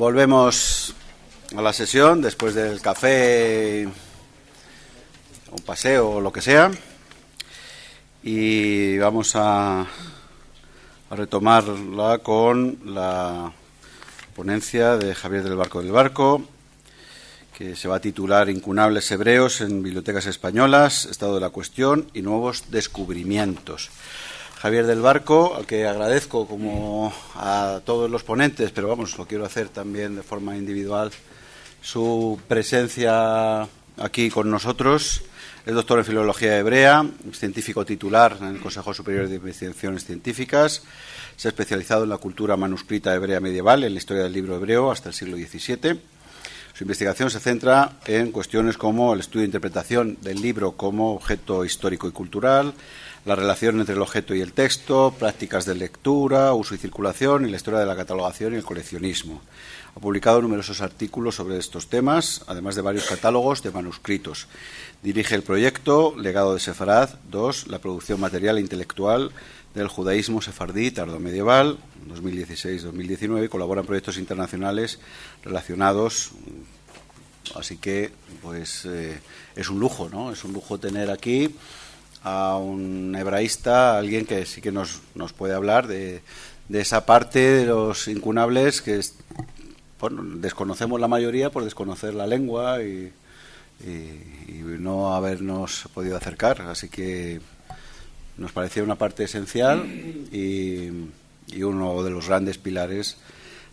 Volvemos a la sesión después del café, un paseo o lo que sea, y vamos a retomarla con la ponencia de Javier del Barco, que se va a titular Incunables hebreos en bibliotecas españolas, estado de la cuestión y nuevos descubrimientos. Javier del Barco, al que agradezco como a todos los ponentes, pero vamos, lo quiero hacer también de forma individual, su presencia aquí con nosotros. Es doctor en Filología Hebrea, científico titular en el Consejo Superior de Investigaciones Científicas. Se ha especializado en la cultura manuscrita hebrea medieval, en la historia del libro hebreo hasta el siglo XVII. Su investigación se centra en cuestiones como el estudio e interpretación del libro como objeto histórico y cultural, la relación entre el objeto y el texto, prácticas de lectura, uso y circulación y la historia de la catalogación y el coleccionismo. Ha publicado numerosos artículos sobre estos temas, además de varios catálogos de manuscritos. Dirige el proyecto Legado de Sefarad II, la producción material e intelectual del judaísmo sefardí tardomedieval, 2016-2019, y colabora en proyectos internacionales relacionados. Así que, pues, es un lujo, ¿no? Es un lujo tener aquí a un hebraísta, alguien que sí que nos puede hablar de esa parte de los incunables que bueno, desconocemos la mayoría por desconocer la lengua y no habernos podido acercar. Así que nos parecía una parte esencial y uno de los grandes pilares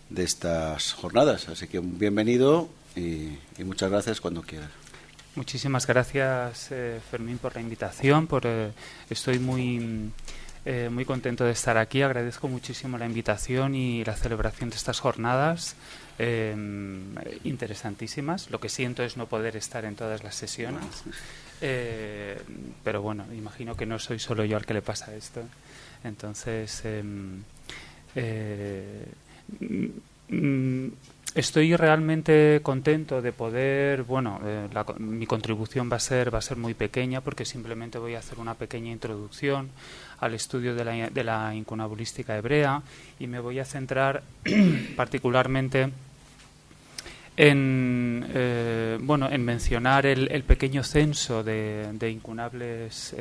de estas jornadas. Así que bienvenido y muchas gracias cuando quieras. Muchísimas gracias, Fermín, por la invitación. Estoy muy contento de estar aquí. Agradezco muchísimo la invitación y la celebración de estas jornadas interesantísimas. Lo que siento es no poder estar en todas las sesiones. Pero bueno, imagino que no soy solo yo al que le pasa esto. Entonces, estoy realmente contento de poder, mi contribución va a ser muy pequeña porque simplemente voy a hacer una pequeña introducción al estudio de la incunabulística hebrea y me voy a centrar particularmente en mencionar el pequeño censo de incunables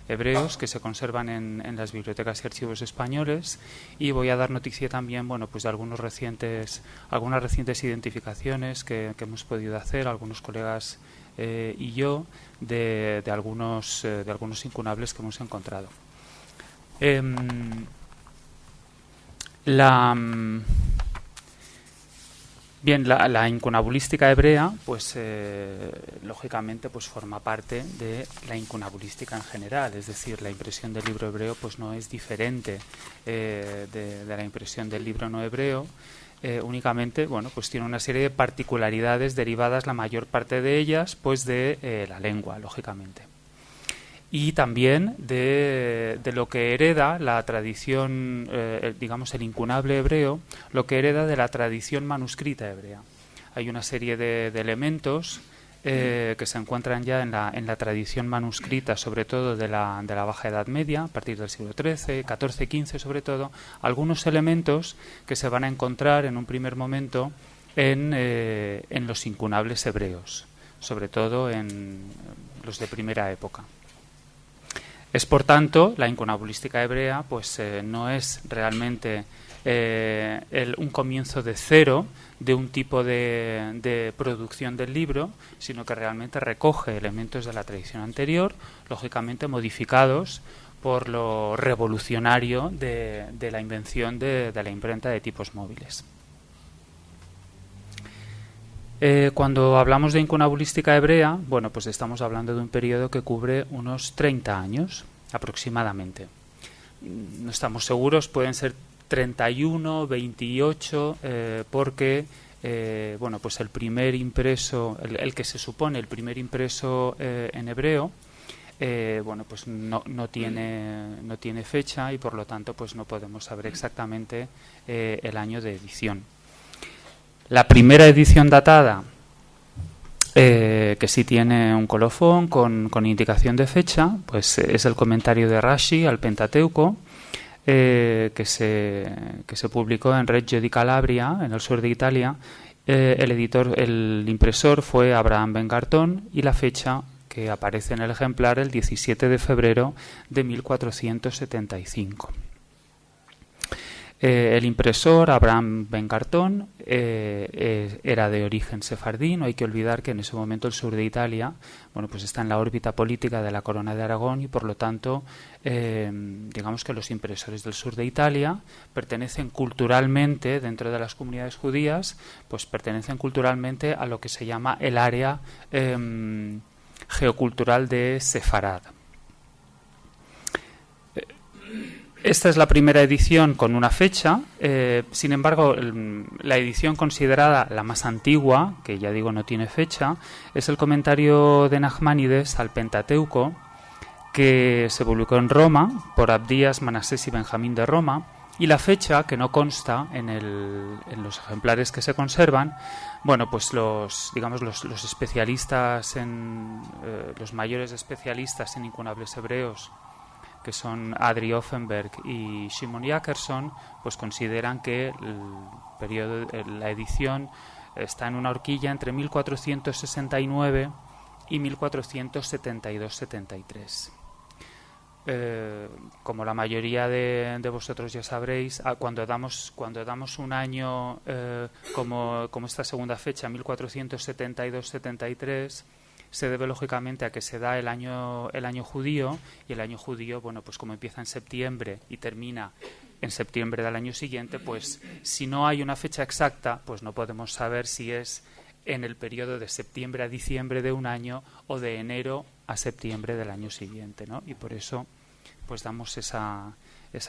hebreos que se conservan en las bibliotecas y archivos españoles, y voy a dar noticia también de algunas recientes identificaciones que hemos podido hacer algunos colegas y yo de algunos incunables que hemos encontrado. La incunabulística hebrea, lógicamente, forma parte de la incunabulística en general. Es decir, la impresión del libro hebreo no es diferente de la impresión del libro no hebreo. Únicamente, tiene una serie de particularidades derivadas, la mayor parte de ellas, de la lengua, lógicamente. Y también de lo que hereda la tradición, el incunable hebreo, lo que hereda de la tradición manuscrita hebrea. Hay una serie de elementos que se encuentran ya en la tradición manuscrita, sobre todo de la Baja Edad Media, a partir del siglo XIII, XIV, XV sobre todo, algunos elementos que se van a encontrar en un primer momento en los incunables hebreos, sobre todo en los de primera época. Es, por tanto, la incunabulística hebrea no es realmente un comienzo de cero de un tipo de producción del libro, sino que realmente recoge elementos de la tradición anterior, lógicamente modificados por lo revolucionario de la invención de la imprenta de tipos móviles. Cuando hablamos de incunabulística hebrea, estamos hablando de un periodo que cubre unos 30 años aproximadamente. No estamos seguros, pueden ser 31, 28, porque el primer impreso, el que se supone el primer impreso en hebreo, no tiene fecha y por lo tanto no podemos saber exactamente el año de edición. La primera edición datada, que sí tiene un colofón con indicación de fecha, es el comentario de Rashi al Pentateuco, que se publicó en Reggio di Calabria, en el sur de Italia. El impresor fue Abraham Bengartón y la fecha que aparece en el ejemplar, el 17 de febrero de 1475. El impresor, Abraham Bengartón, era de origen sefardí. No hay que olvidar que en ese momento el sur de Italia, bueno, pues está en la órbita política de la Corona de Aragón y por lo tanto digamos que los impresores del sur de Italia pertenecen culturalmente, dentro de las comunidades judías, pues pertenecen culturalmente a lo que se llama el área geocultural de Sefarad. Esta es la primera edición con una fecha. Sin embargo, la edición considerada la más antigua, que ya digo no tiene fecha, es el comentario de Nachmanides al Pentateuco, que se publicó en Roma por Abdías, Manasés y Benjamín de Roma, y la fecha, que no consta en los ejemplares que se conservan. Bueno, pues los especialistas los mayores especialistas en incunables hebreos, que son Adri Offenberg y Shimon Jackerson, pues consideran que la edición está en una horquilla entre 1469 y 1472-73. Como la mayoría de vosotros ya sabréis, cuando damos un año como esta segunda fecha, 1472-73, se debe lógicamente a que se da el año judío, y el año judío, bueno, pues como empieza en septiembre y termina en septiembre del año siguiente, pues si no hay una fecha exacta, pues no podemos saber si es en el periodo de septiembre a diciembre de un año o de enero a septiembre del año siguiente, ¿no? Y por eso pues damos esa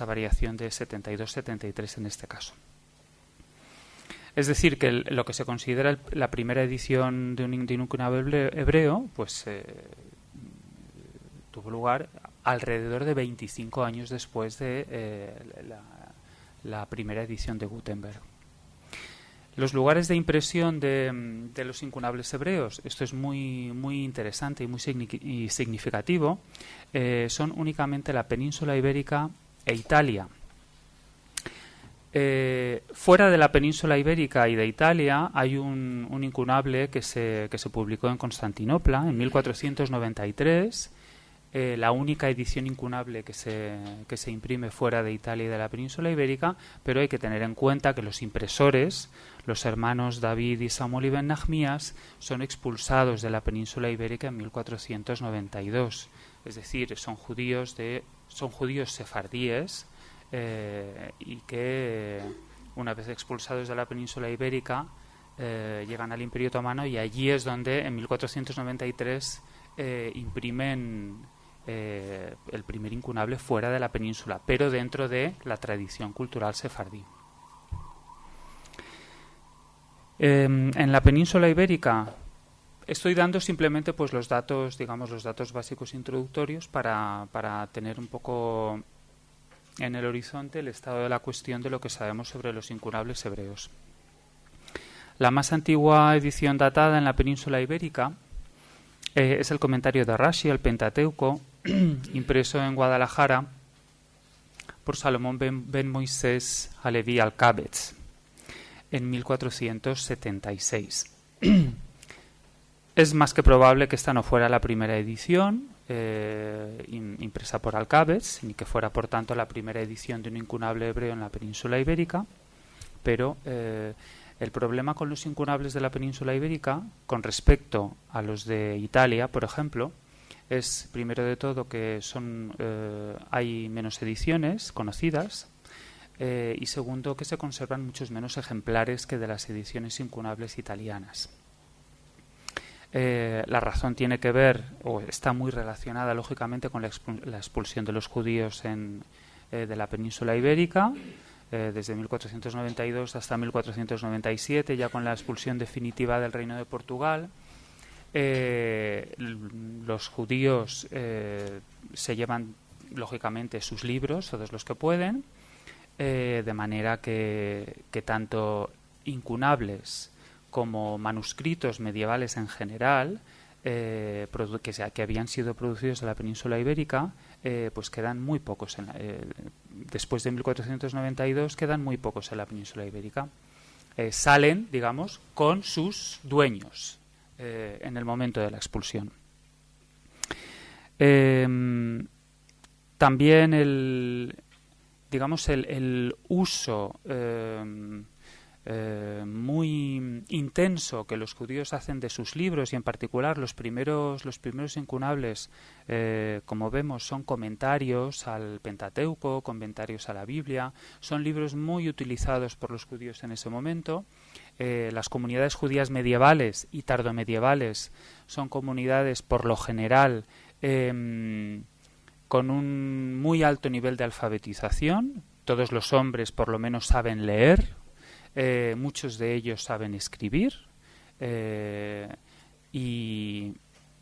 variación de 72-73 en este caso. Es decir, que lo que se considera la primera edición de un incunable hebreo, pues tuvo lugar alrededor de 25 años después de la primera edición de Gutenberg. Los lugares de impresión de los incunables hebreos, esto es muy, muy interesante y muy significativo, son únicamente la península ibérica e Italia. Fuera de la península ibérica y de Italia hay un incunable que se publicó en Constantinopla en 1493, la única edición incunable que se imprime fuera de Italia y de la península ibérica, pero hay que tener en cuenta que los impresores, los hermanos David y Samuel ibn Nachmías, son expulsados de la península ibérica en 1492, es decir, son judíos sefardíes, y que una vez expulsados de la península ibérica llegan al Imperio Otomano, y allí es donde en 1493 imprimen el primer incunable fuera de la península, pero dentro de la tradición cultural sefardí. En la península ibérica estoy dando simplemente pues los datos básicos introductorios para tener un poco en el horizonte el estado de la cuestión de lo que sabemos sobre los incunables hebreos. La más antigua edición datada en la península ibérica es el comentario de Rashi al Pentateuco, impreso en Guadalajara por Salomón ben Moisés Halevi Alcabetz en 1476. Es más que probable que esta no fuera la primera edición impresa por Alcabetz, ni que fuera por tanto la primera edición de un incunable hebreo en la península ibérica, pero el problema con los incunables de la península ibérica con respecto a los de Italia, por ejemplo, es primero de todo que hay menos ediciones conocidas, y segundo que se conservan muchos menos ejemplares que de las ediciones incunables italianas. La razón tiene que ver, o está muy relacionada lógicamente con la expulsión de los judíos de la península ibérica, desde 1492 hasta 1497, ya con la expulsión definitiva del Reino de Portugal. Los judíos se llevan lógicamente sus libros, todos los que pueden, de manera que tanto incunables como manuscritos medievales en general que habían sido producidos en la península ibérica, pues quedan muy pocos. Después de 1492 quedan muy pocos en la península ibérica. Salen, digamos, con sus dueños en el momento de la expulsión. También el uso muy intenso que los judíos hacen de sus libros, y en particular los primeros incunables, como vemos, son comentarios al Pentateuco, comentarios a la Biblia. Son libros muy utilizados por los judíos en ese momento. Las comunidades judías medievales y tardomedievales son comunidades, por lo general, con un muy alto nivel de alfabetización. Todos los hombres por lo menos saben leer, muchos de ellos saben escribir,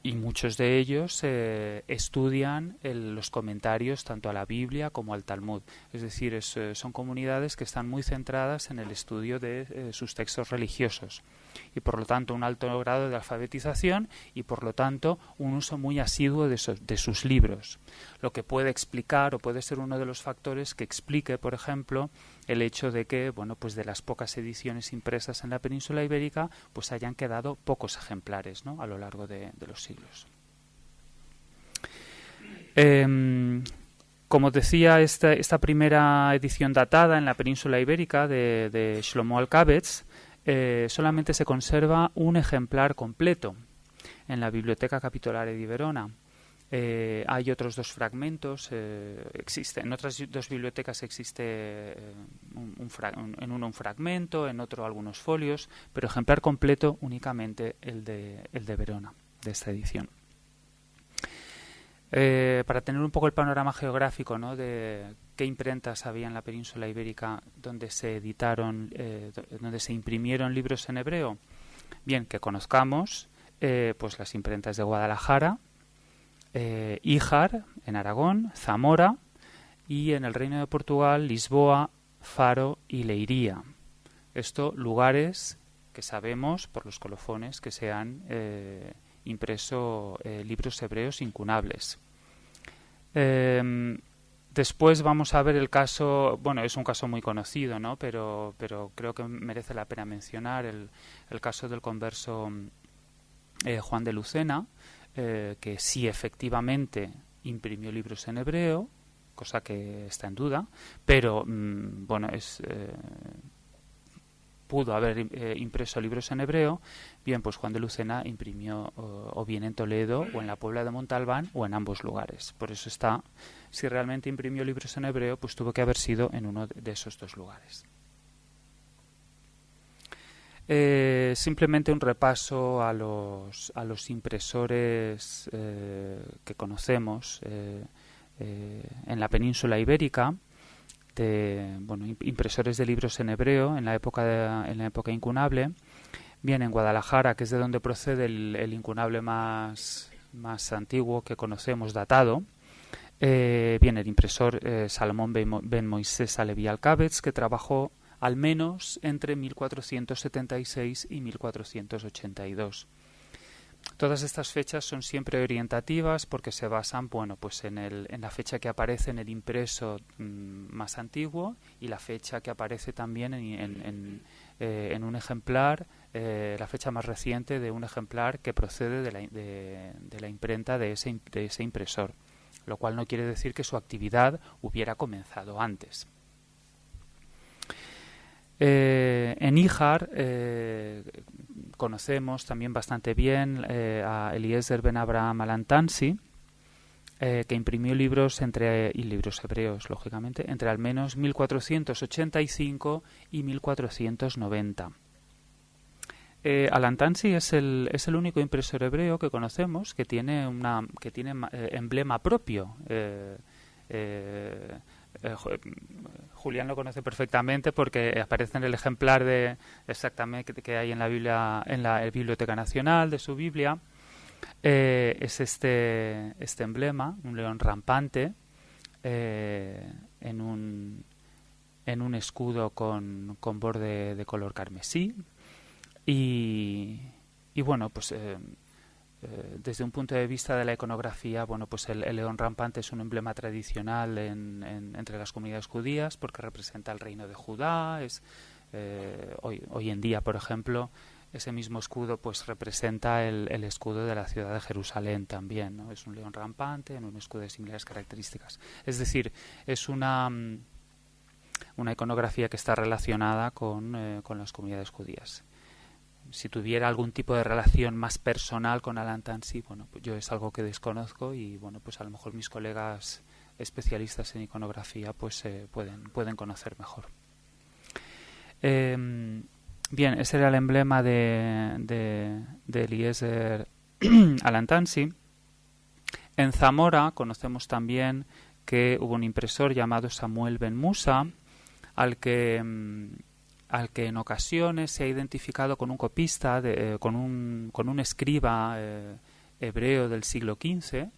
y muchos de ellos estudian los comentarios tanto a la Biblia como al Talmud. Es decir, son comunidades que están muy centradas en el estudio de sus textos religiosos, y por lo tanto un alto grado de alfabetización y por lo tanto un uso muy asiduo de sus libros, lo que puede explicar o puede ser uno de los factores que explique, por ejemplo, el hecho de que, bueno, pues de las pocas ediciones impresas en la península ibérica, pues hayan quedado pocos ejemplares, ¿no?, a lo largo de los siglos. Como decía, esta primera edición datada en la península ibérica de Shlomo Alkabetz, solamente se conserva un ejemplar completo en la Biblioteca Capitolare di Verona. Hay otros dos fragmentos, en otras dos bibliotecas existe en uno un fragmento, en otro algunos folios, pero ejemplar completo únicamente el de Verona, de esta edición. Para tener un poco el panorama geográfico, ¿no?, de qué imprentas había en la península ibérica donde se editaron, donde se imprimieron libros en hebreo, bien, que conozcamos pues las imprentas de Guadalajara, Híjar en Aragón, Zamora, y en el Reino de Portugal, Lisboa, Faro y Leiría. Esto lugares que sabemos por los colofones que se han impreso libros hebreos incunables. Después vamos a ver el caso, bueno, es un caso muy conocido, ¿no?, pero creo que merece la pena mencionar el caso del converso Juan de Lucena, que sí efectivamente imprimió libros en hebreo, cosa que está en duda, pero bueno, pudo haber impreso libros en hebreo. Bien, pues Juan de Lucena imprimió o bien en Toledo o en la Puebla de Montalbán o en ambos lugares. Por eso si realmente imprimió libros en hebreo, pues tuvo que haber sido en uno de esos dos lugares. Simplemente un repaso a los impresores que conocemos en la península ibérica, impresores de libros en hebreo en la época incunable. Bien, en Guadalajara, que es de donde procede el incunable más antiguo que conocemos, datado, bien, el impresor Salomón ben Moisés Alevi Alkabetz, que trabajó al menos entre 1476 y 1482. Todas estas fechas son siempre orientativas porque se basan, bueno, pues en la fecha que aparece en el impreso más antiguo y la fecha que aparece también en un ejemplar, la fecha más reciente de un ejemplar que procede de la imprenta de ese impresor, lo cual no quiere decir que su actividad hubiera comenzado antes. En Híjar conocemos también bastante bien a Eliezer ben Abraham Alantansi, que imprimió libros y libros hebreos, lógicamente, entre al menos 1485 y 1490. Alantansi es el único impresor hebreo que conocemos que tiene emblema propio. Julián lo conoce perfectamente porque aparece en el ejemplar exactamente que hay en la Biblia, en la Biblioteca Nacional de su Biblia. Es este emblema, un león rampante en un escudo con borde de color carmesí, y bueno, pues desde un punto de vista de la iconografía, bueno, pues el león rampante es un emblema tradicional entre las comunidades judías porque representa el reino de Judá. Hoy en día, por ejemplo, ese mismo escudo pues representa el escudo de la ciudad de Jerusalén también, ¿no? Es un león rampante en un escudo de similares características. Es decir, es una iconografía que está relacionada con las comunidades judías. Si tuviera algún tipo de relación más personal con Al-Antansi, bueno, pues yo es algo que desconozco y bueno, pues a lo mejor mis colegas especialistas en iconografía pues pueden conocer mejor. Bien, ese era el emblema de Eliezer Al-Antansi. En Zamora conocemos también que hubo un impresor llamado Samuel Ben Musa, al que en ocasiones se ha identificado con un copista, con un escriba hebreo del siglo XV.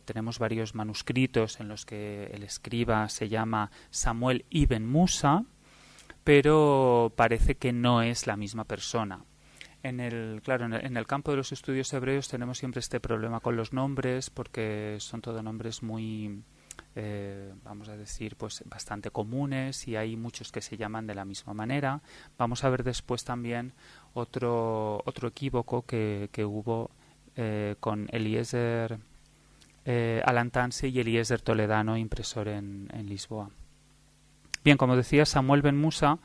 Tenemos varios manuscritos en los que el escriba se llama Samuel Ibn Musa, pero parece que no es la misma persona. En el campo de los estudios hebreos tenemos siempre este problema con los nombres, porque son todos nombres muy, vamos a decir, pues bastante comunes, y hay muchos que se llaman de la misma manera. Vamos a ver después también otro equívoco que hubo con Eliezer Al-Antansi y Eliezer Toledano, impresor en Lisboa. Bien, como decía, Samuel Ben Musa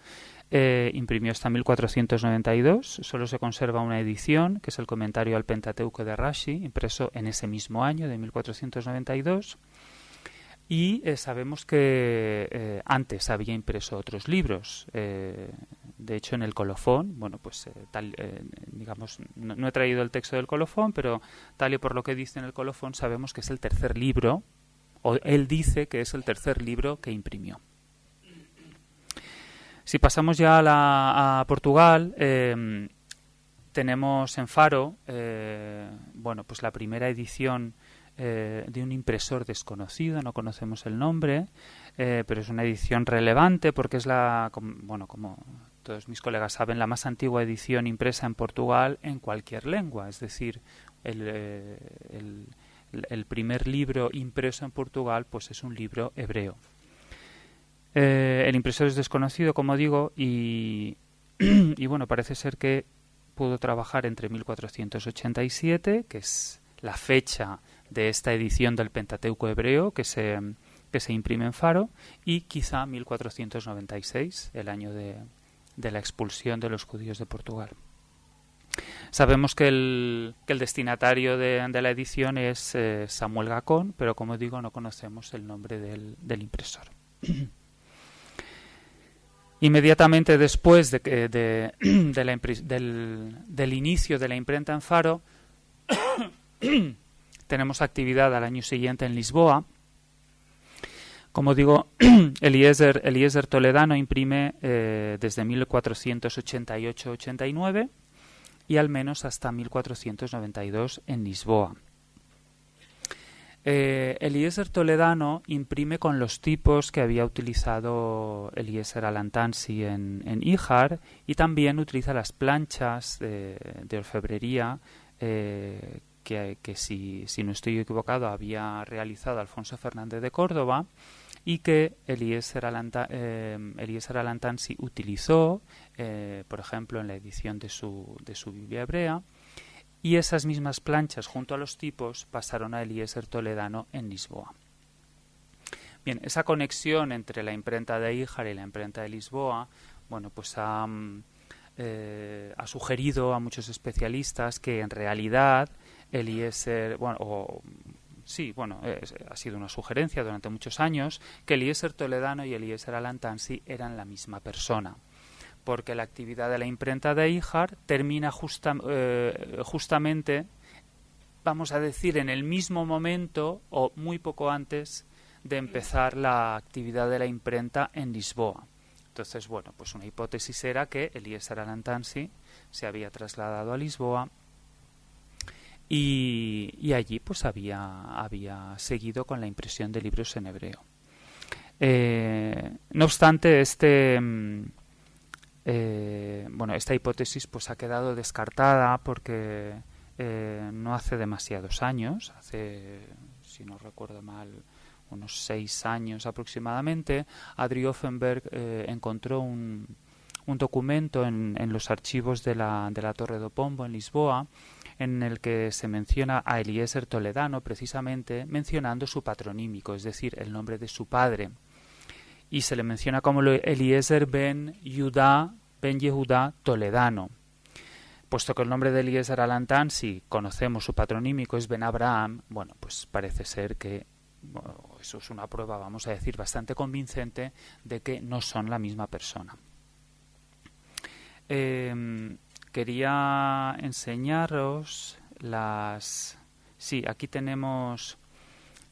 imprimió hasta 1492. Solo se conserva una edición, que es el comentario al Pentateuco de Rashi, impreso en ese mismo año de 1492. Y sabemos que antes había impreso otros libros. De hecho, en el colofón, bueno, pues digamos, no he traído el texto del colofón, pero tal y por lo que dice en el colofón, sabemos que es el tercer libro, o él dice que es el tercer libro que imprimió. Si pasamos ya a Portugal, tenemos en Faro, bueno, pues la primera edición de un impresor desconocido, no conocemos el nombre, pero es una edición relevante porque es como todos mis colegas saben, la más antigua edición impresa en Portugal en cualquier lengua, es decir, el primer libro impreso en Portugal pues es un libro hebreo. El impresor es desconocido, como digo, y bueno, parece ser que pudo trabajar entre 1487, que es la fecha de esta edición del Pentateuco hebreo que se imprime en Faro, y quizá 1496, el año de la expulsión de los judíos de Portugal. Sabemos que el destinatario de la edición es Samuel Gacón, pero como digo, no conocemos el nombre del impresor. Inmediatamente después del inicio de la imprenta en Faro, tenemos actividad al año siguiente en Lisboa. Como digo, Eliezer Toledano imprime desde 1488-89 y al menos hasta 1492 en Lisboa. Eliezer Toledano imprime con los tipos que había utilizado Eliezer Al-Antansi en Híjar, y también utiliza las planchas de orfebrería que si no estoy equivocado había realizado Alfonso Fernández de Córdoba, y que Eliezer Al-Antansi utilizó, por ejemplo, en la edición de su Biblia hebrea. Y esas mismas planchas junto a los tipos pasaron a Eliezer Toledano en Lisboa. Bien, esa conexión entre la imprenta de Híjar y la imprenta de Lisboa, bueno, pues ha sugerido a muchos especialistas que en realidad Eliezer, ha sido una sugerencia durante muchos años, que Eliezer Toledano y Eliezer Al-Antansi eran la misma persona, porque la actividad de la imprenta de Híjar termina justamente, vamos a decir, en el mismo momento o muy poco antes de empezar la actividad de la imprenta en Lisboa. Entonces, bueno, pues una hipótesis era que Eliezer Al-Antansi se había trasladado a Lisboa y allí pues había seguido con la impresión de libros en hebreo. No obstante, esta hipótesis pues ha quedado descartada porque no hace demasiados años, hace, si no recuerdo mal, unos 6 años aproximadamente, Adri Offenberg encontró un documento en los archivos de la Torre do Pombo en Lisboa, en el que se menciona a Eliezer Toledano, precisamente mencionando su patronímico, es decir, el nombre de su padre. Y se le menciona como Eliezer ben Yehudá Toledano. Puesto que el nombre de Eliezer Alantán, si conocemos su patronímico, es Ben Abraham, bueno, pues parece ser que eso es una prueba, vamos a decir, bastante convincente de que no son la misma persona. Quería enseñaros las... Sí, aquí tenemos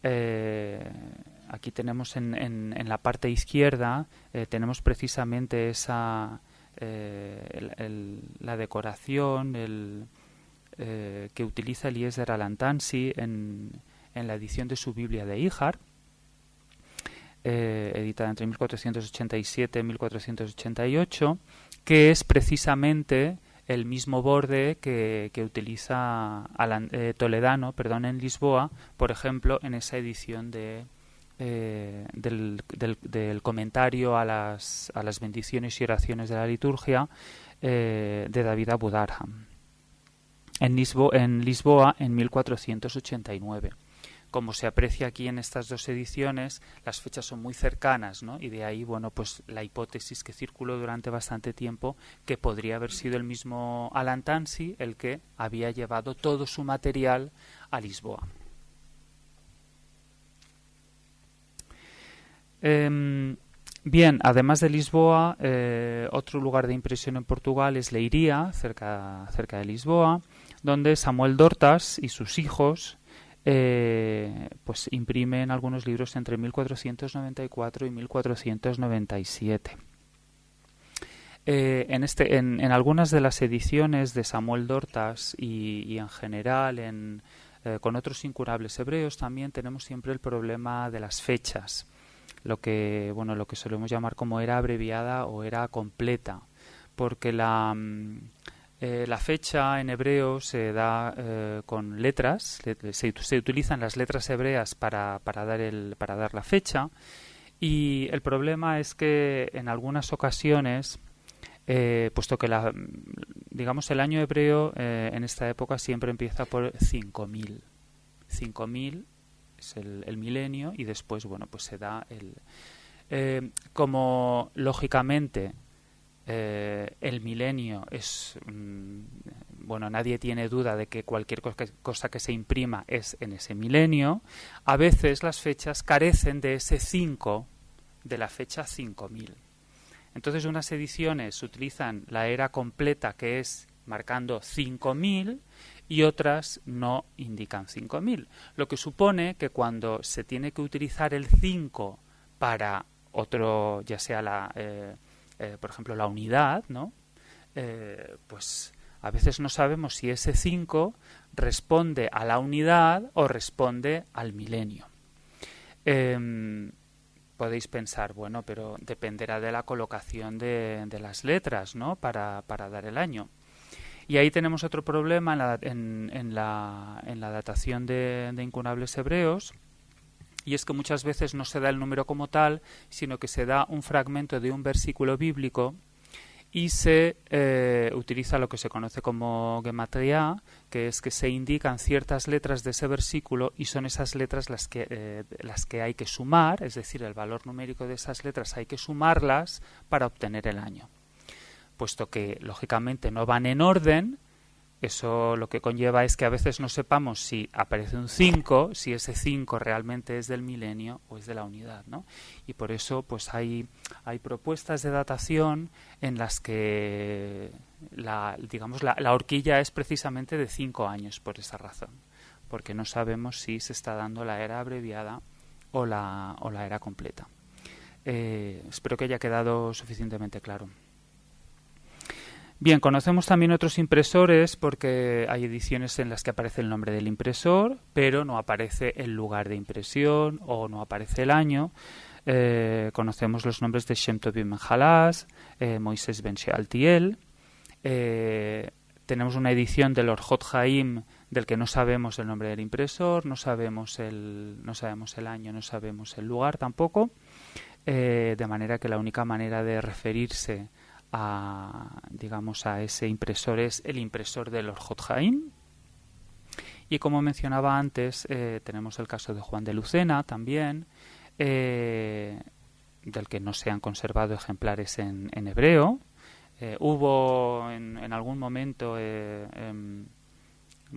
en la parte izquierda tenemos precisamente esa la decoración que utiliza Eliezer Alantansi en la edición de su Biblia de Ijar, editada entre 1487 y 1488, que es precisamente el mismo borde que utiliza Toledano, en Lisboa, por ejemplo, en esa edición del comentario a las bendiciones y oraciones de la liturgia de David Abu Darham en Lisboa en 1489. Como se aprecia aquí en estas dos ediciones, las fechas son muy cercanas, ¿no? Y de ahí, bueno, pues la hipótesis que circuló durante bastante tiempo que podría haber sido el mismo Alantansi el que había llevado todo su material a Lisboa. Bien, además de Lisboa, otro lugar de impresión en Portugal es Leiria, cerca de Lisboa, donde Samuel Dortas y sus hijos pues imprimen algunos libros entre 1494 y 1497. En algunas de las ediciones de Samuel Dortas y en general con otros incurables hebreos también tenemos siempre el problema de las fechas, lo que solemos llamar como era abreviada o era completa, porque la fecha en hebreo se da con letras, se utilizan las letras hebreas para dar la fecha, y el problema es que en algunas ocasiones, puesto que el año hebreo en esta época siempre empieza por 5000. 5000 es el milenio, y después, bueno, pues se da como lógicamente el milenio es nadie tiene duda de que cualquier cosa que se imprima es en ese milenio. A veces las fechas carecen de ese 5, de la fecha 5000. Entonces unas ediciones utilizan la era completa, que es marcando 5000, y otras no indican 5000, lo que supone que cuando se tiene que utilizar el 5 para otro, ya sea por ejemplo la unidad, ¿no? Pues a veces no sabemos si ese 5 responde a la unidad o responde al milenio. Podéis pensar, bueno, pero dependerá de la colocación de las letras, ¿no? Para dar el año. Y ahí tenemos otro problema en la datación de incunables hebreos, y es que muchas veces no se da el número como tal, sino que se da un fragmento de un versículo bíblico y se utiliza lo que se conoce como gematria, que es que se indican ciertas letras de ese versículo y son esas letras las que hay que sumar, es decir, el valor numérico de esas letras hay que sumarlas para obtener el año. Puesto que lógicamente no van en orden, eso lo que conlleva es que a veces no sepamos si aparece un 5, si ese 5 realmente es del milenio o es de la unidad, ¿no? Y por eso pues hay propuestas de datación en las que la horquilla es precisamente de 5 años por esa razón, porque no sabemos si se está dando la era abreviada o la era completa. Espero que haya quedado suficientemente claro. Bien, conocemos también otros impresores porque hay ediciones en las que aparece el nombre del impresor, pero no aparece el lugar de impresión o no aparece el año. Conocemos los nombres de Shem Tov ben Halas, Moisés ben Shealtiel. Tenemos una edición del Orjot Haim del que no sabemos el nombre del impresor, no sabemos el año, no sabemos el lugar tampoco, de manera que la única manera de referirse a ese impresor es el impresor del Orjot Haim. Y como mencionaba antes, tenemos el caso de Juan de Lucena también, del que no se han conservado ejemplares en hebreo. Hubo en algún momento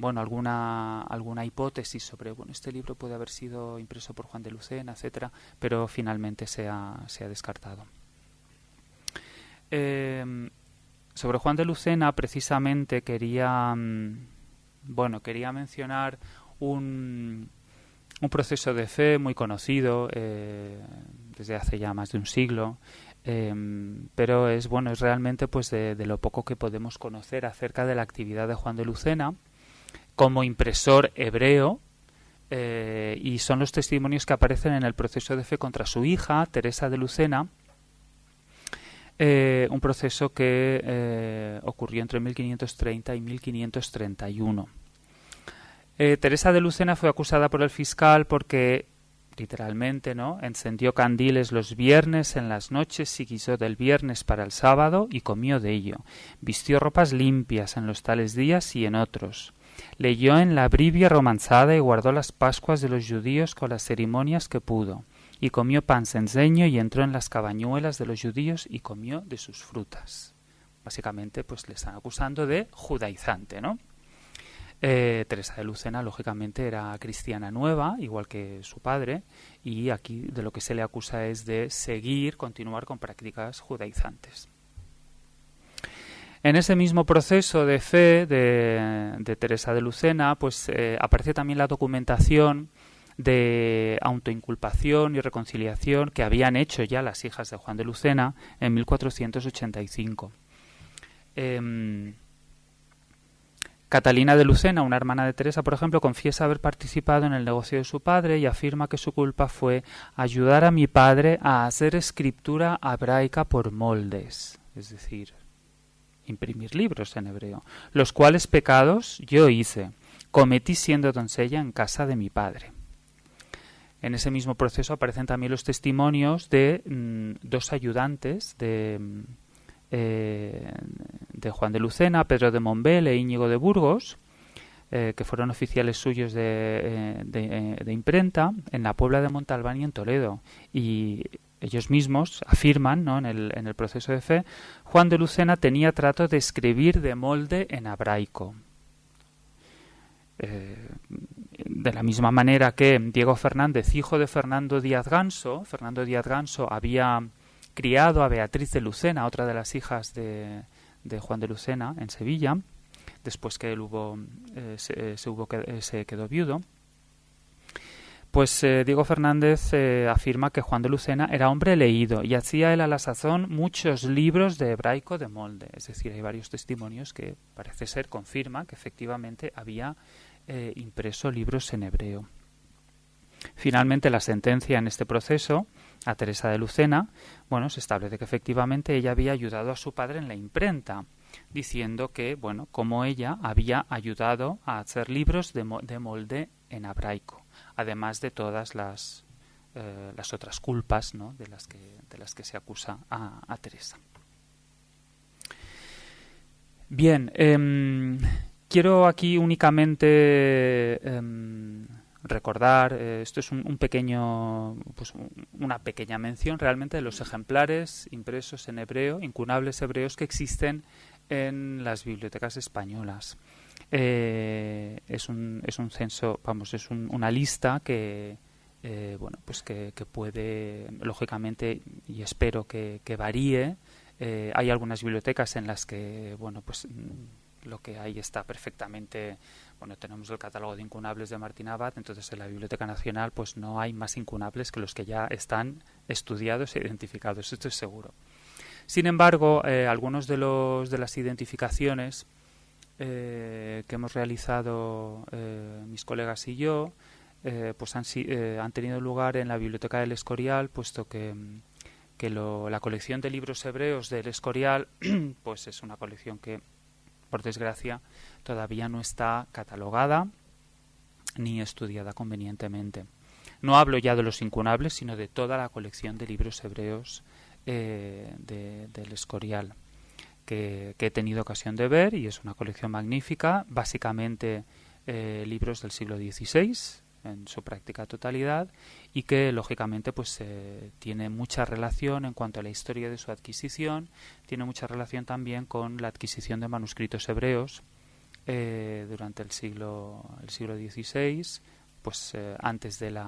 alguna hipótesis sobre este libro puede haber sido impreso por Juan de Lucena, etcétera, pero finalmente se ha descartado. Sobre Juan de Lucena precisamente quería mencionar un proceso de fe muy conocido desde hace ya más de un siglo, pero es realmente pues de lo poco que podemos conocer acerca de la actividad de Juan de Lucena como impresor hebreo, y son los testimonios que aparecen en el proceso de fe contra su hija, Teresa de Lucena, un proceso que ocurrió entre 1530 y 1531. Teresa de Lucena fue acusada por el fiscal porque, literalmente, encendió candiles los viernes en las noches y guisó del viernes para el sábado y comió de ello. Vistió ropas limpias en los tales días y en otros. Leyó en la Biblia romanzada y guardó las Pascuas de los judíos con las ceremonias que pudo. Y comió pan cenceño y entró en las cabañuelas de los judíos y comió de sus frutas. Básicamente, pues le están acusando de judaizante, ¿no? Teresa de Lucena, lógicamente, era cristiana nueva, igual que su padre, y aquí de lo que se le acusa es de continuar con prácticas judaizantes. En ese mismo proceso de fe de Teresa de Lucena, pues aparece también la documentación de autoinculpación y reconciliación que habían hecho ya las hijas de Juan de Lucena en 1485. Catalina de Lucena, una hermana de Teresa, por ejemplo, confiesa haber participado en el negocio de su padre y afirma que su culpa fue ayudar a mi padre a hacer escritura hebraica por moldes, es decir, imprimir libros en hebreo, los cuales pecados yo hice, cometí siendo doncella en casa de mi padre. En ese mismo proceso aparecen también los testimonios de dos ayudantes de Juan de Lucena, Pedro de Mombel e Íñigo de Burgos, que fueron oficiales suyos de imprenta en la Puebla de Montalbán y en Toledo. Y ellos mismos afirman, ¿no?, en el proceso de fe, Juan de Lucena tenía trato de escribir de molde en hebraico. De la misma manera que Diego Fernández, hijo de Fernando Díaz Ganso había criado a Beatriz de Lucena, otra de las hijas de Juan de Lucena, en Sevilla, después que él se quedó viudo. Pues Diego Fernández afirma que Juan de Lucena era hombre leído y hacía él a la sazón muchos libros de hebraico de molde. Es decir, hay varios testimonios que parece ser confirman que efectivamente había impreso libros en hebreo. Finalmente, la sentencia en este proceso a Teresa de Lucena, se establece que efectivamente ella había ayudado a su padre en la imprenta, diciendo que, como ella había ayudado a hacer libros de molde en hebraico, además de todas las otras culpas, ¿no?, de las que se acusa a Teresa. Bien, quiero aquí únicamente recordar, esto es una pequeña mención realmente de los ejemplares impresos en hebreo, incunables hebreos que existen en las bibliotecas españolas. Es un censo, es una lista que que puede, lógicamente, y espero que varíe. Hay algunas bibliotecas en las que lo que hay está perfectamente. Tenemos el catálogo de incunables de Martín Abad, entonces en la Biblioteca Nacional no hay más incunables que los que ya están estudiados e identificados, esto es seguro. Sin embargo, algunos de las identificaciones que hemos realizado mis colegas y yo han tenido lugar en la Biblioteca del Escorial, puesto que la colección de libros hebreos del Escorial es una colección que por desgracia, todavía no está catalogada ni estudiada convenientemente. No hablo ya de los incunables, sino de toda la colección de libros hebreos del Escorial, que he tenido ocasión de ver, y es una colección magnífica, básicamente libros del siglo XVI en su práctica totalidad, y que lógicamente pues tiene mucha relación en cuanto a la historia de su adquisición, tiene mucha relación también con la adquisición de manuscritos hebreos durante el siglo XVI, pues antes de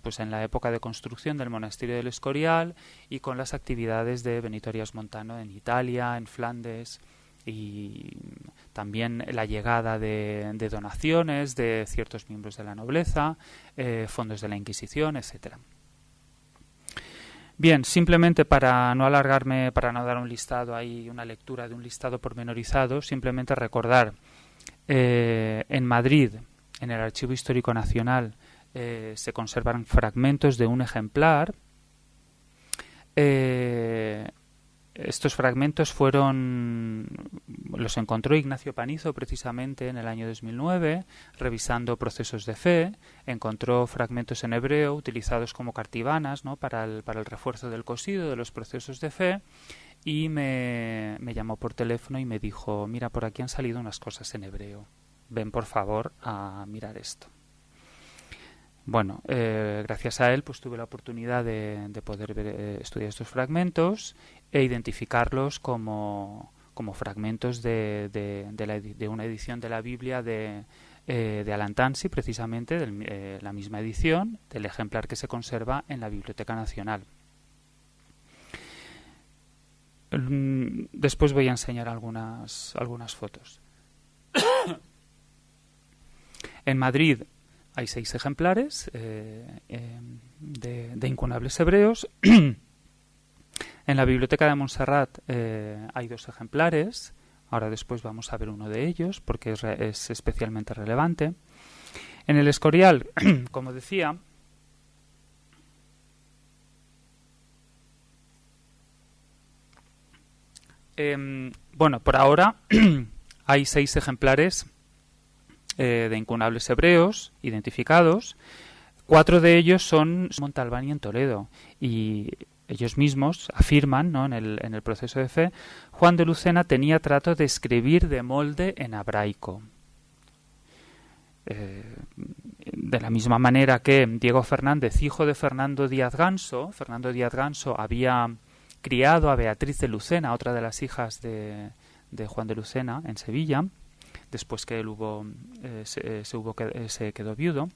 pues en la época de construcción del monasterio del Escorial, y con las actividades de Benito Arias Montano en Italia, en Flandes, y también la llegada de donaciones de ciertos miembros de la nobleza, fondos de la Inquisición, etcétera. Bien, simplemente para no alargarme, para no dar un listado, hay una lectura de un listado pormenorizado, simplemente recordar, en Madrid, en el Archivo Histórico Nacional, se conservan fragmentos de un ejemplar. Estos fragmentos los encontró Ignacio Panizo precisamente en el año 2009, revisando procesos de fe. Encontró fragmentos en hebreo utilizados como cartibanas, ¿no?, para el refuerzo del cosido de los procesos de fe, y me llamó por teléfono y me dijo: mira, por aquí han salido unas cosas en hebreo, ven por favor a mirar esto. Bueno, gracias a él pues tuve la oportunidad de poder estudiar estos fragmentos e identificarlos como fragmentos de una edición de la Biblia de Alantansi, precisamente la misma edición del ejemplar que se conserva en la Biblioteca Nacional. Después voy a enseñar algunas fotos. En Madrid hay 6 ejemplares de incunables hebreos. En la Biblioteca de Montserrat hay 2 ejemplares. Ahora después vamos a ver uno de ellos porque es especialmente relevante. En el Escorial, como decía, bueno, por ahora hay 6 ejemplares de incunables hebreos identificados. 4 de ellos son Montalbán en Toledo, y ellos mismos afirman, ¿no?, en el proceso de fe: Juan de Lucena tenía trato de escribir de molde en hebraico. De la misma manera que Diego Fernández, hijo de Fernando Díaz Ganso había criado a Beatriz de Lucena, otra de las hijas de Juan de Lucena, en Sevilla, después que él se quedó viudo.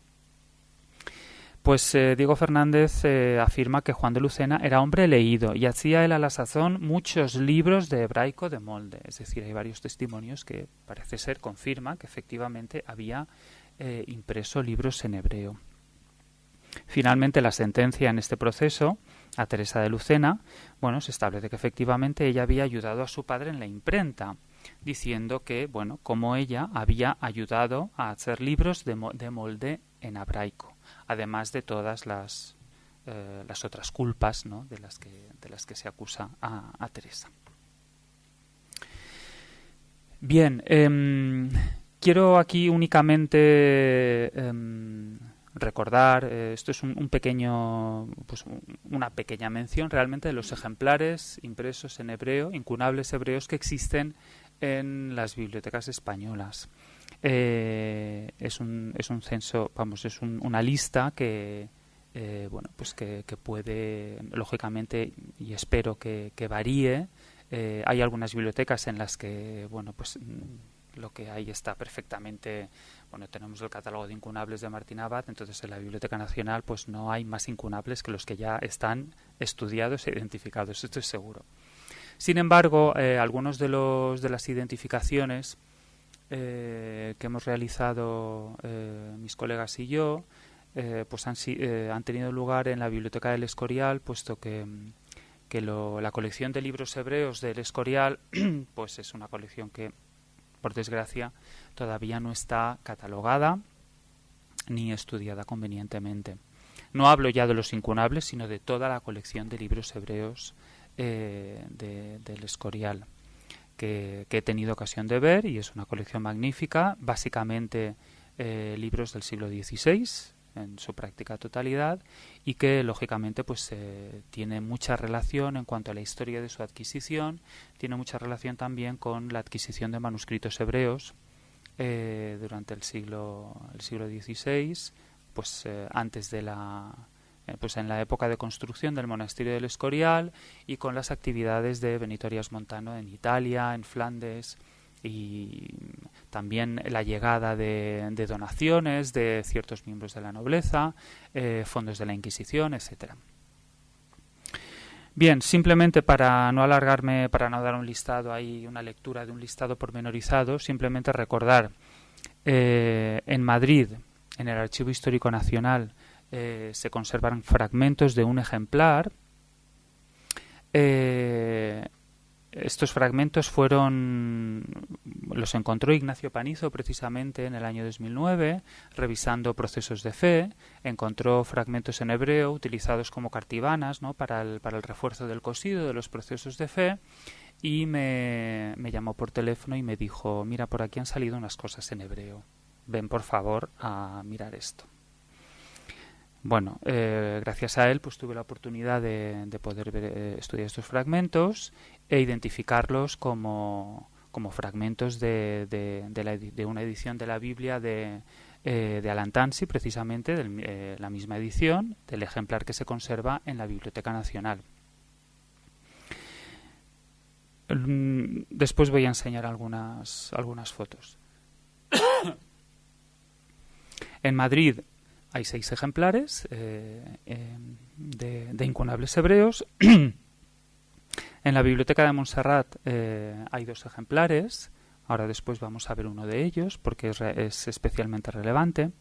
Pues Diego Fernández afirma que Juan de Lucena era hombre leído y hacía él a la sazón muchos libros de hebraico de molde. Es decir, hay varios testimonios que parece ser confirman que efectivamente había impreso libros en hebreo. Finalmente, la sentencia en este proceso a Teresa de Lucena, bueno, se establece que efectivamente ella había ayudado a su padre en la imprenta, diciendo que, bueno, como ella había ayudado a hacer libros de molde en hebraico, además de todas las otras culpas, ¿no?, de las que se acusa a Teresa. Bien, quiero aquí únicamente recordar, esto es un pequeño, pues una pequeña mención realmente de los ejemplares impresos en hebreo, incunables hebreos, que existen en las bibliotecas españolas. Es un censo, vamos, es una lista que bueno, pues que puede, lógicamente, y espero que varíe. Hay algunas bibliotecas en las que, bueno, pues lo que hay está perfectamente. Bueno, tenemos el catálogo de incunables de Martín Abad, entonces en la Biblioteca Nacional pues no hay más incunables que los que ya están estudiados e identificados, esto es seguro. Sin embargo, algunos de las identificaciones que hemos realizado mis colegas y yo, pues han tenido lugar en la Biblioteca del Escorial, puesto que la colección de libros hebreos del Escorial pues es una colección que, por desgracia, todavía no está catalogada ni estudiada convenientemente. No hablo ya de los incunables, sino de toda la colección de libros hebreos del Escorial, que he tenido ocasión de ver, y es una colección magnífica, básicamente libros del siglo XVI en su práctica totalidad, y que lógicamente pues tiene mucha relación en cuanto a la historia de su adquisición, tiene mucha relación también con la adquisición de manuscritos hebreos durante el siglo XVI, pues antes de pues en la época de construcción del monasterio del Escorial, y con las actividades de Benito Arias Montano en Italia, en Flandes, y también la llegada de donaciones de ciertos miembros de la nobleza, fondos de la Inquisición, etcétera. Bien, simplemente para no alargarme, para no dar un listado ahí, una lectura de un listado pormenorizado, simplemente recordar en Madrid, en el Archivo Histórico Nacional, se conservan fragmentos de un ejemplar. Estos fragmentos los encontró Ignacio Panizo precisamente en el año 2009, revisando procesos de fe. Encontró fragmentos en hebreo utilizados como cartibanas, ¿no?, para el refuerzo del cosido de los procesos de fe, y me llamó por teléfono y me dijo: mira, por aquí han salido unas cosas en hebreo, ven por favor a mirar esto. Bueno, gracias a él pues tuve la oportunidad de poder estudiar estos fragmentos e identificarlos como fragmentos de una edición de la Biblia de Alantansi, precisamente la misma edición del ejemplar que se conserva en la Biblioteca Nacional. Después voy a enseñar algunas fotos. En Madrid hay 6 ejemplares de incunables hebreos. En la Biblioteca de Montserrat hay 2 ejemplares. Ahora después vamos a ver uno de ellos porque es especialmente relevante.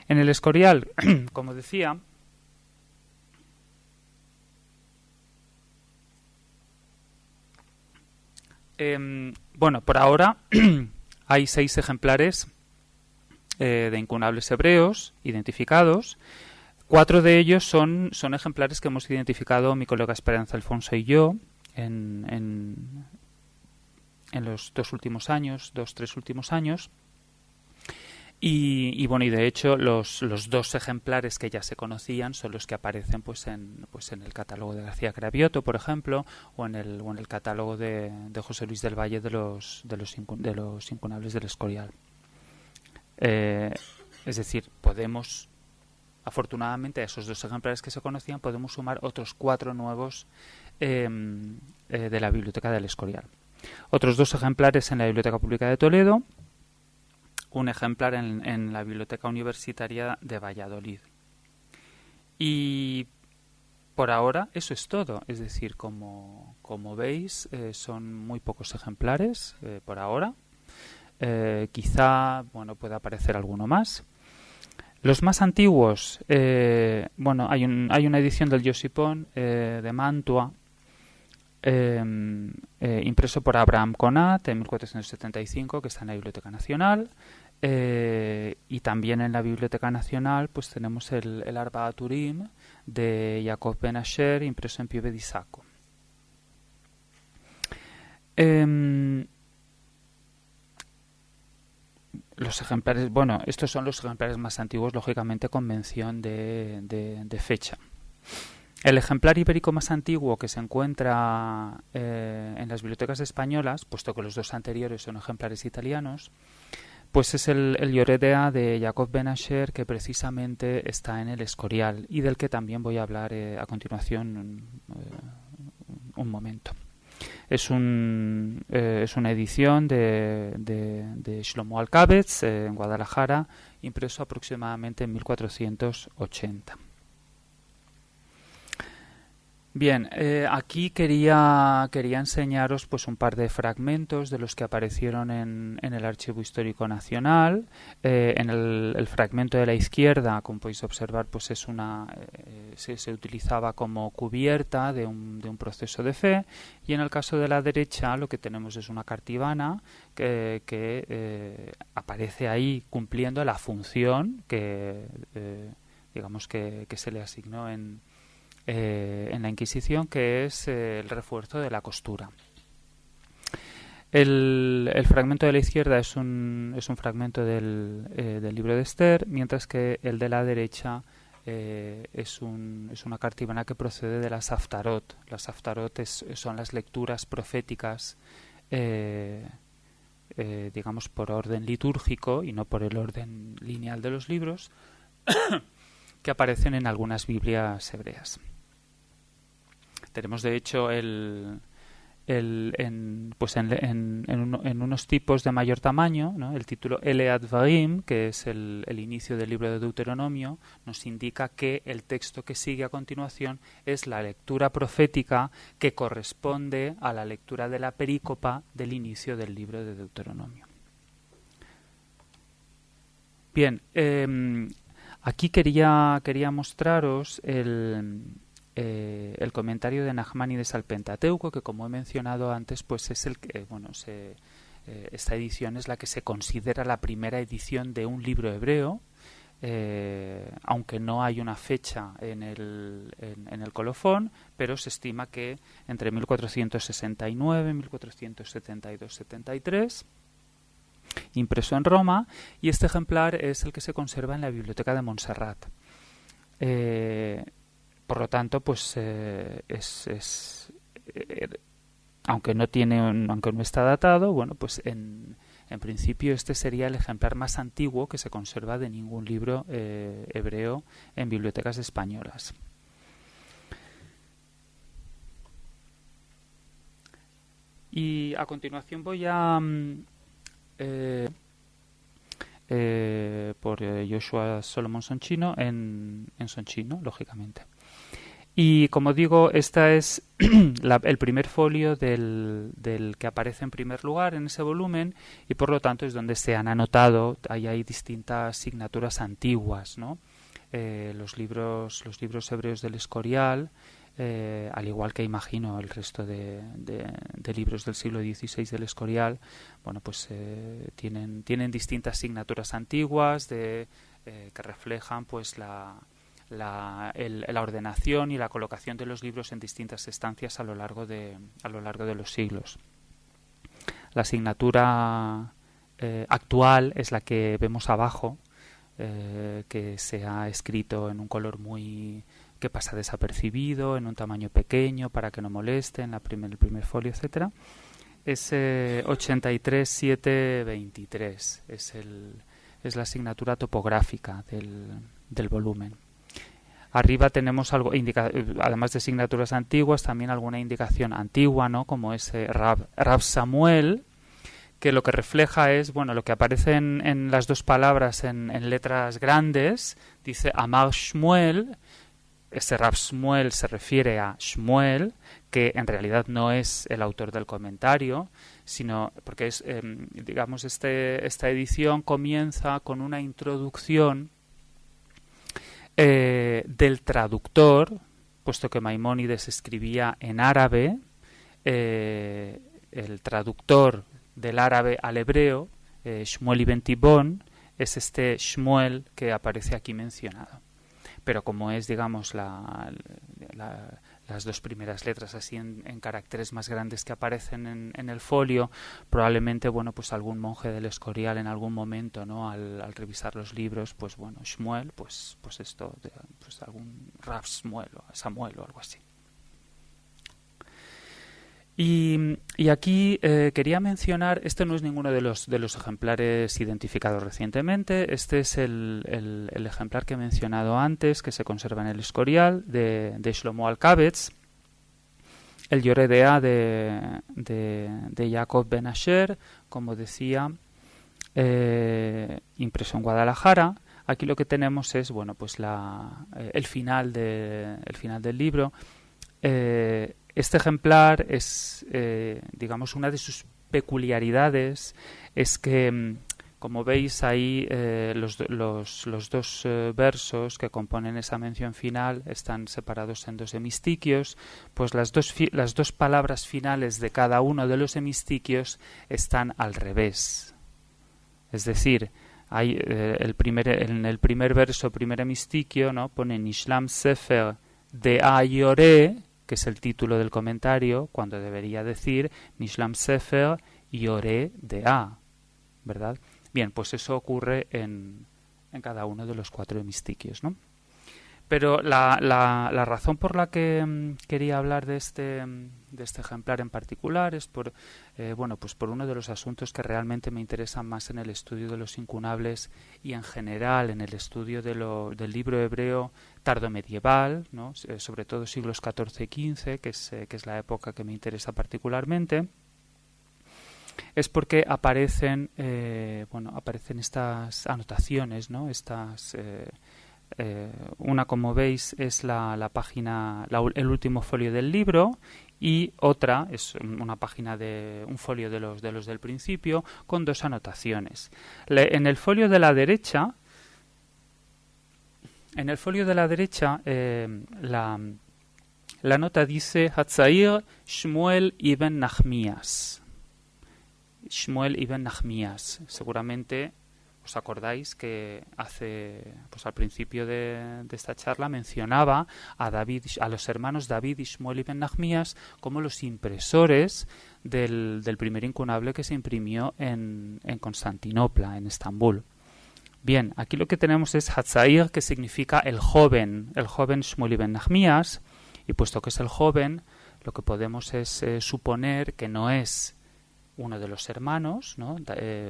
En el Escorial, como decía, bueno, por ahora hay 6 ejemplares de incunables hebreos identificados. 4 de ellos son ejemplares que hemos identificado mi colega Esperanza Alfonso y yo en los 3 últimos años. Y bueno, y de hecho los 2 ejemplares que ya se conocían son los que aparecen pues en el catálogo de García Cravioto, por ejemplo, o en el catálogo de José Luis del Valle de los incunables del Escorial. Es decir, podemos, afortunadamente, a esos 2 ejemplares que se conocían podemos sumar otros 4 nuevos de la Biblioteca del Escorial. Otros 2 ejemplares en la Biblioteca Pública de Toledo, un ejemplar en la Biblioteca Universitaria de Valladolid. Y por ahora eso es todo. Es decir, como veis, son muy pocos ejemplares por ahora. Quizá pueda aparecer alguno más. Los más antiguos, hay una edición del Josipón de Mantua, impreso por Abraham Conat en 1475, que está en la Biblioteca Nacional, y también en la Biblioteca Nacional pues tenemos el Arba Turim de Jacob Ben Asher, impreso en Pieve di Sacco. Los ejemplares, estos son los ejemplares más antiguos, lógicamente con mención de fecha. El ejemplar ibérico más antiguo que se encuentra en las bibliotecas españolas, puesto que los 2 anteriores son ejemplares italianos, pues es el Lloredea de Jacob Ben Asher, que precisamente está en el Escorial y del que también voy a hablar a continuación un momento. Es una edición de Shlomo Alcábez en Guadalajara, impreso aproximadamente en 1480. Bien, aquí quería enseñaros pues un par de fragmentos de los que aparecieron en el Archivo Histórico Nacional. En el fragmento de la izquierda, como podéis observar, pues se utilizaba como cubierta de un proceso de fe, y en el caso de la derecha lo que tenemos es una cartibana que aparece ahí cumpliendo la función que se le asignó en la Inquisición, que es el refuerzo de la costura. El fragmento de la izquierda es un fragmento del libro de Esther, mientras que el de la derecha es una carta que procede de las Haftarot. Las Haftarot son las lecturas proféticas, digamos, por orden litúrgico y no por el orden lineal de los libros, que aparecen en algunas Biblias hebreas. Tenemos, de hecho, en unos tipos de mayor tamaño, ¿no? El título Ele Advarim, que es el inicio del libro de Deuteronomio, nos indica que el texto que sigue a continuación es la lectura profética que corresponde a la lectura de la perícopa del inicio del libro de Deuteronomio. Bien, aquí quería mostraros el comentario de Nachmanides al Pentateuco, que, como he mencionado antes, pues es el que, esta edición es la que se considera la primera edición de un libro hebreo, aunque no hay una fecha en el colofón, pero se estima que entre 1469 y 1472-73, impreso en Roma, y este ejemplar es el que se conserva en la Biblioteca de Montserrat. Por lo tanto, pues aunque no está datado, bueno, pues en principio este sería el ejemplar más antiguo que se conserva de ningún libro hebreo en bibliotecas españolas. Y a continuación voy a por Joshua Solomon Sonchino en Sonchino, lógicamente. Y como digo, esta es el primer folio del que aparece en primer lugar en ese volumen, y por lo tanto es donde se han anotado, hay distintas signaturas antiguas, ¿no? Los libros hebreos del Escorial, al igual que imagino el resto de libros del siglo XVI del Escorial, bueno, pues tienen distintas signaturas antiguas que reflejan, pues, la ordenación y la colocación de los libros en distintas estancias a lo largo de los siglos. La asignatura actual es la que vemos abajo, que se ha escrito en un color que pasa desapercibido, en un tamaño pequeño para que no moleste, en el primer folio, etcétera. Es 83-7-23, es la asignatura topográfica del volumen. Arriba tenemos algo, además de asignaturas antiguas, también alguna indicación antigua, ¿no? Como es Rab Samuel, que lo que refleja es, bueno, lo que aparece en las dos palabras en letras grandes. Dice Amar Shmuel. Ese Rab Shmuel se refiere a Shmuel, que en realidad no es el autor del comentario, sino porque es, digamos, esta edición comienza con una introducción del traductor, puesto que Maimónides escribía en árabe. El traductor del árabe al hebreo, Shmuel ibn Tibón, es este Shmuel que aparece aquí mencionado. Pero como es, digamos, las dos primeras letras así en caracteres más grandes que aparecen en el folio, probablemente, bueno, pues algún monje del Escorial en algún momento, ¿no? Al revisar los libros, pues bueno, Shmuel, pues esto, pues algún Rab Shmuel o Samuel o algo así. Y aquí quería mencionar, este no es ninguno de los ejemplares identificados recientemente, este es el ejemplar que he mencionado antes, que se conserva en el Escorial, de Shlomo Alkabetz, el Yoredea de Jacob Ben Asher, como decía, impreso en Guadalajara. Aquí lo que tenemos es, bueno, pues el final del libro. Este ejemplar es, digamos, una de sus peculiaridades es que, como veis ahí, los dos versos que componen esa mención final están separados en dos hemistiquios, pues las dos palabras finales de cada uno de los hemistiquios están al revés. Es decir, hay en el primer verso, primer hemistiquio, ¿no? Pone Nishlam Sefer de Ayore, que es el título del comentario, cuando debería decir Nishlam Sefer y oré de A, ¿verdad? Bien, pues eso ocurre en cada uno de los 4 hemistiquios, ¿no? Pero la razón por la que quería hablar de este ejemplar en particular es por pues por uno de los asuntos que realmente me interesan más en el estudio de los incunables y en general en el estudio del libro hebreo tardomedieval, ¿no? Sobre todo siglos XIV y XV, que es la época que me interesa particularmente. Es porque aparecen estas anotaciones, ¿no? Una, como veis, es la página, el último folio del libro, y otra es una página de un folio de los del principio con 2 anotaciones. En el folio de la derecha, la nota dice Hatzair Shmuel ibn Nachmías. Shmuel ibn Nachmías. Seguramente os acordáis que al principio de esta charla mencionaba a los hermanos David y Shmuel ibn Nachmías como los impresores del primer incunable que se imprimió en Constantinopla, en Estambul. Bien, aquí lo que tenemos es Hatzair, que significa el joven Shmuel ibn Nachmías, y puesto que es el joven, lo que podemos es suponer que no es uno de los hermanos, ¿no?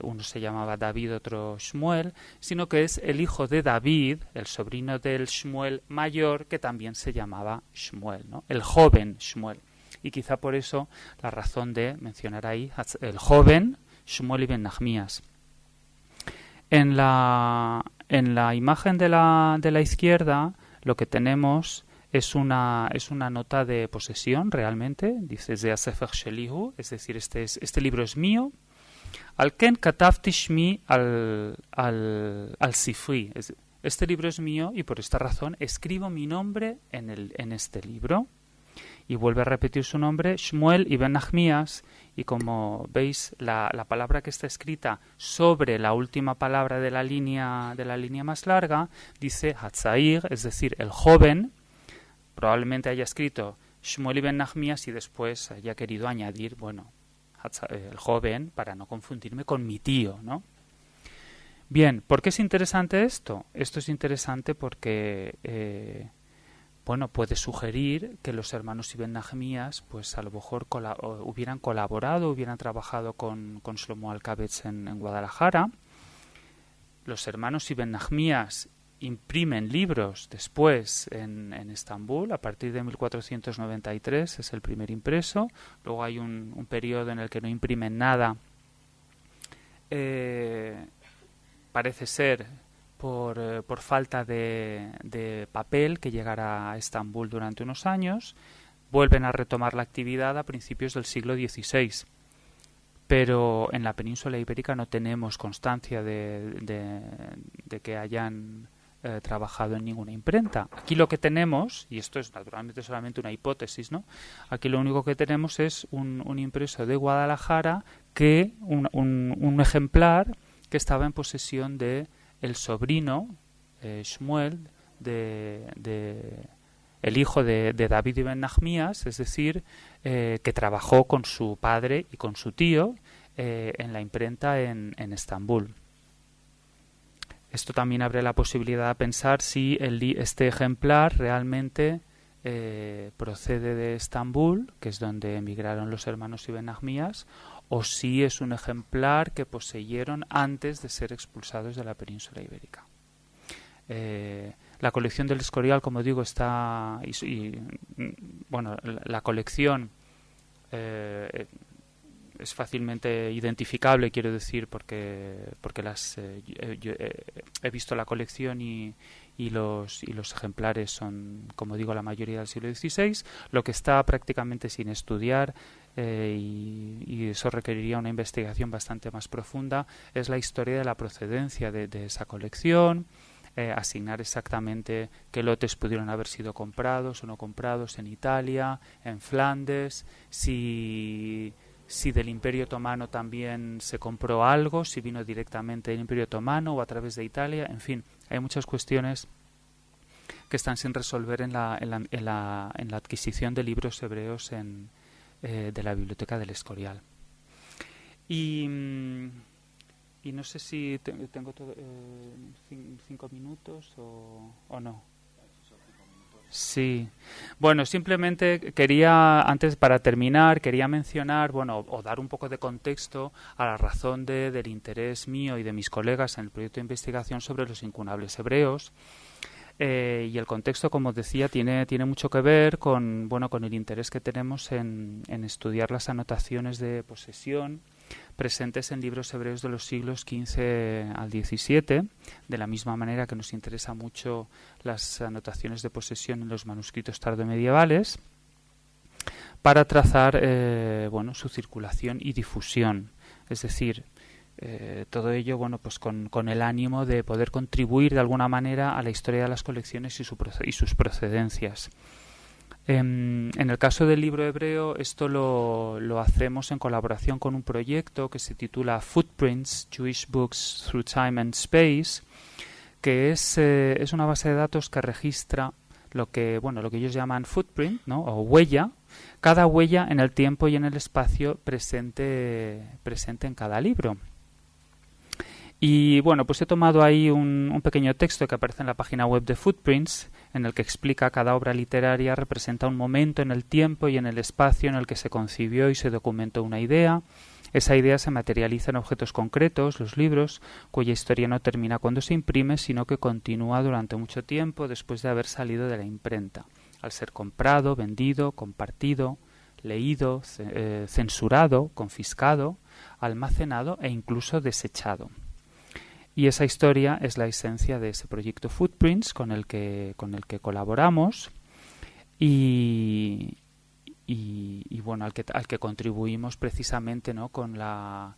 Uno se llamaba David, otro Shmuel, sino que es el hijo de David, el sobrino del Shmuel mayor, que también se llamaba Shmuel, ¿no? El joven Shmuel. Y quizá por eso la razón de mencionar ahí el joven Shmuel ibn Nachmías. En la imagen de la izquierda lo que tenemos es una nota de posesión, realmente. Dice Ze Sefer Shelihu, es decir, este libro es mío. Al ken katavti shmi al sifri. Este libro es mío y por esta razón escribo mi nombre en este libro. Y vuelve a repetir su nombre, Shmuel ibn Nachmías, y como veis la palabra que está escrita sobre la última palabra de la línea más larga dice Hatzair, es decir, el joven. Probablemente haya escrito Shmuel ibn Nachmías y después haya querido añadir, el joven, para no confundirme con mi tío, ¿no? Bien, ¿por qué es interesante esto? Esto es interesante porque, puede sugerir que los hermanos ibn Nachmías, pues a lo mejor hubieran colaborado, hubieran trabajado con Shlomo Alkabetz en Guadalajara. Los hermanos ibn Nachmías imprimen libros después en Estambul, a partir de 1493 es el primer impreso. Luego hay un periodo en el que no imprimen nada, parece ser por falta de papel que llegará a Estambul durante unos años. Vuelven a retomar la actividad a principios del siglo XVI. Pero en la península ibérica no tenemos constancia de que hayan trabajado en ninguna imprenta. Aquí lo que tenemos, y esto es naturalmente solamente una hipótesis, ¿no? Aquí lo único que tenemos es un impreso de Guadalajara, un ejemplar que estaba en posesión de el sobrino Shmuel, el hijo de David ibn Nachmías, es decir, que trabajó con su padre y con su tío en la imprenta en Estambul. Esto también abre la posibilidad de pensar si este ejemplar realmente procede de Estambul, que es donde emigraron los hermanos ibn Nachmías, o si es un ejemplar que poseyeron antes de ser expulsados de la península ibérica. La colección del Escorial, como digo, está... la colección es fácilmente identificable, quiero decir, porque yo he visto la colección y los ejemplares son, como digo, la mayoría del siglo XVI. Lo que está prácticamente sin estudiar, y eso requeriría una investigación bastante más profunda, es la historia de la procedencia de esa colección, asignar exactamente qué lotes pudieron haber sido comprados o no comprados en Italia, en Flandes, si del Imperio Otomano también se compró algo, si vino directamente del Imperio Otomano o a través de Italia. En fin, hay muchas cuestiones que están sin resolver en la adquisición de libros hebreos de la Biblioteca del Escorial. Y no sé si tengo 5 minutos o no. Sí. Bueno, simplemente quería, antes para terminar, quería mencionar, bueno, o dar un poco de contexto a la razón del interés mío y de mis colegas en el proyecto de investigación sobre los incunables hebreos. Y el contexto, como decía, tiene mucho que ver con, bueno, con el interés que tenemos en estudiar las anotaciones de posesión presentes en libros hebreos de los siglos XV al XVII, de la misma manera que nos interesa mucho las anotaciones de posesión en los manuscritos tardomedievales, para trazar bueno, su circulación y difusión. Es decir, todo ello, bueno, pues con el ánimo de poder contribuir de alguna manera a la historia de las colecciones y sus procedencias. En el caso del libro hebreo, esto lo hacemos en colaboración con un proyecto que se titula Footprints, Jewish Books Through Time and Space, que es una base de datos que registra lo que ellos llaman footprint, ¿no? O huella, cada huella en el tiempo y en el espacio presente en cada libro. Y bueno, pues he tomado ahí un pequeño texto que aparece en la página web de Footprints, en el que explica cada obra literaria representa un momento en el tiempo y en el espacio en el que se concibió y se documentó una idea. Esa idea se materializa en objetos concretos, los libros, cuya historia no termina cuando se imprime, sino que continúa durante mucho tiempo después de haber salido de la imprenta, al ser comprado, vendido, compartido, leído, censurado, confiscado, almacenado e incluso desechado. Y esa historia es la esencia de ese proyecto Footprints con el que colaboramos y bueno, al que contribuimos precisamente, ¿no? con la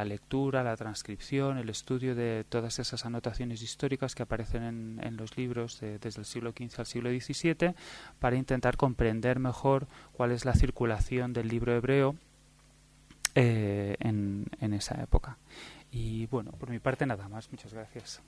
lectura, la transcripción, el estudio de todas esas anotaciones históricas que aparecen en los libros desde el siglo XV al siglo XVII, para intentar comprender mejor cuál es la circulación del libro hebreo en esa época. Y bueno, por mi parte nada más. Muchas gracias.